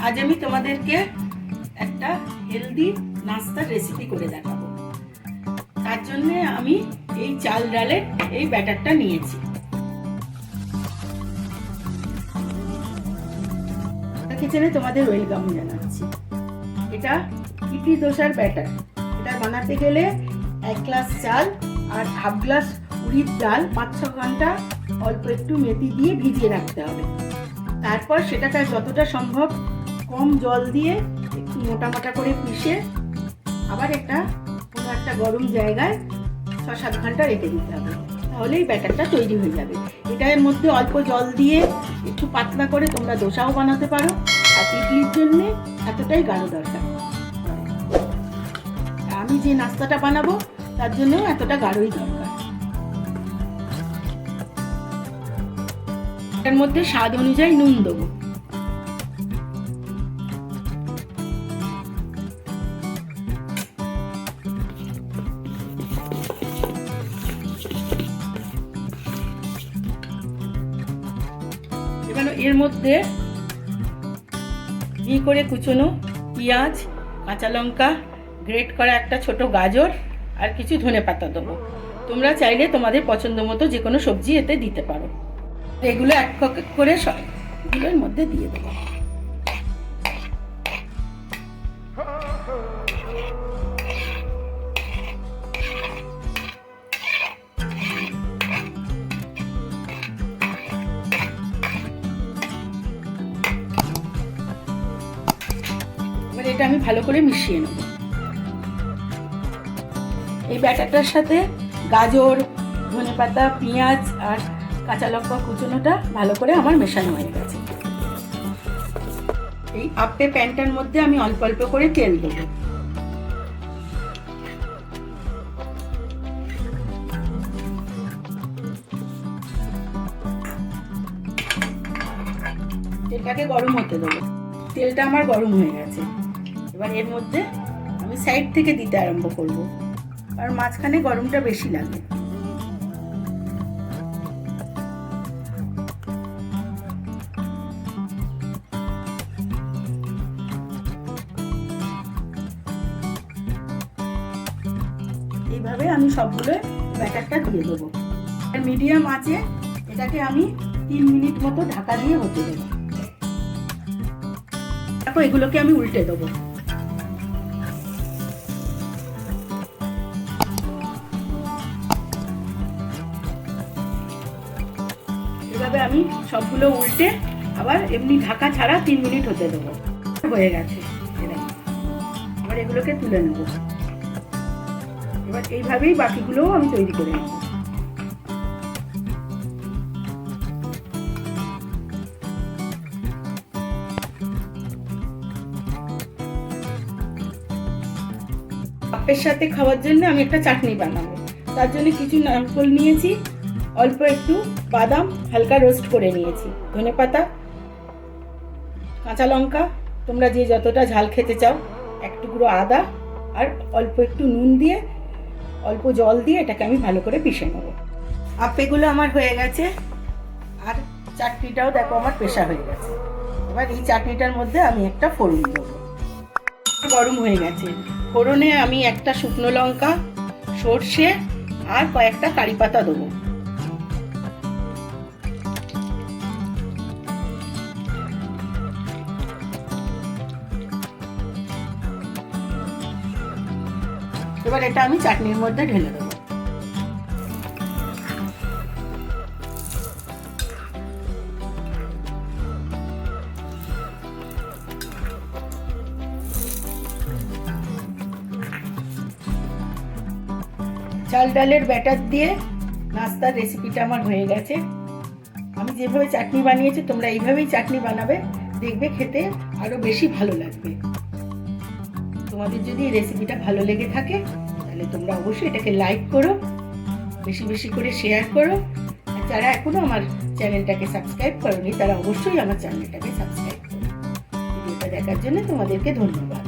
আজ আমি তোমাদেরকে একটা হেলদি নাস্তার রেসিপি করে দেখাবো। তার জন্য আমি এই চাল ডালের এই ব্যাটারটা নিয়েছি। কিচেনে তোমাদের ওয়েলকাম জানাচ্ছি। এটা ইডলি দোসার ব্যাটার। এটা বানাতে গেলে 1 গ্লাস চাল আর হাফ গ্লাস উড়ির ডাল 5-6 ঘন্টা অল্প একটু মেথি দিয়ে ভিজিয়ে রাখতে হবে। তারপর সেটাকে যতটা সম্ভব কম জল দিয়ে একটু মোটা মোটা করে পিষে আবার কোনো একটা গরম জায়গায় 6-7 ঘন্টা রেখে দিতে হবে। তাহলেই ব্যাটারটা তৈরি হয়ে যাবে। এটার মধ্যে অল্প জল দিয়ে একটু পাতলা করে তোমরা দোসাও বানাতে পারো। আর ইডলির জন্য এতটাই গাঢ় দরকার। আমি যে নাস্তাটা বানাবো তার জন্য এতটা গাঢ়ই দরকার। এর মধ্যে স্বাদ অনুযায়ী নুন দেবো। এবার এর মধ্যে করে কুচনো পেঁয়াজ, কাঁচা লঙ্কা, গ্রেট করা একটা ছোট গাজর আর কিছু ধনেপাতা দেবো। তোমরা চাইলে তোমাদের পছন্দ মতো যে কোনো সবজি এতে দিতে পারো। এগুলো এক এক করে সবগুলোর মধ্যে দিয়ে দেবো। এবার এটা আমি ভালো করে মিশিয়ে নেব। এই ব্যাটারটার সাথে গাজর, ধনেপাতা, পেঁয়াজ আর কাঁচা লঙ্কা কুচনোটা ভালো করে আমার মেশানো হয়ে গেছে। এই আপ্পে প্যানটার মধ্যে আমি অল্প অল্প করে তেল দেবো। তেলটাকে গরম হতে দেবো। তেলটা আমার গরম হয়ে গেছে। এবার এর মধ্যে আমি সাইড থেকে দিতে আরম্ভ করব, আর মাঝখানে গরমটা বেশি লাগে। এইভাবে আমি সবগুলো ব্যাটারটা দিয়ে দেবো। আর মিডিয়াম আঁচে এটাকে আমি 3 মিনিট মতো ঢাকা দিয়ে হতে দেবো। তারপর এগুলোকে আমি উল্টে দেবো। এভাবে আমি সবগুলো উল্টে আবার এমনি ঢাকা ছাড়া 3 মিনিট হতে দেবো। হয়ে গেছে। এবার এগুলোকে তুলে নেব। এবার এইভাবেই বাকিগুলোও আমি তৈরি করে নেব। আপ্পের সাথে খাওয়ার জন্য আমি একটা চাটনি বানাবো। তার জন্য কিছু নারকেল নিয়েছি, অল্প একটু বাদাম হালকা রোস্ট করে নিয়েছি, ধনেপাতা, কাঁচা লঙ্কা, তোমরা যে যতটা ঝাল খেতে চাও, এক টুকরো আদা আর অল্প একটু নুন দিয়ে অল্প জল দিয়ে এটাকে আমি ভালো করে পিষে নেব। আপ্পেগুলো আমার হয়ে গেছে আর চাটনিটাও দেখো আমার পেশা হয়ে গেছে। এবার এই চাটনিটার মধ্যে আমি একটা ফোড়ন দেবো। গরম হয়ে গেছে। ফোড়নে আমি একটা শুকনো লঙ্কা, সর্ষে আর কয়েকটা কারি পাতা দেবো। এবার এটা আমি চাটনির মধ্যে ঢেলে দেবো। চাল ডালের ব্যাটার দিয়ে নাস্তার রেসিপিটা আমার হয়ে গেছে। আমি যেভাবে চাটনি বানিয়েছি তোমরা এইভাবেই চাটনি বানাবে, দেখবে খেতে আরো বেশি ভালো লাগবে। তোমাদের যদি এই রেসিপিটা ভালো লেগে থাকে তাহলে তোমরা অবশ্যই এটাকে লাইক করো, বেশি বেশি করে শেয়ার করো। আর যারা এখনো আমার চ্যানেলটাকে সাবস্ক্রাইব করোনি তারা অবশ্যই আমার চ্যানেলটাকে সাবস্ক্রাইব করো। ভিডিওটা দেখার জন্য তোমাদেরকে ধন্যবাদ।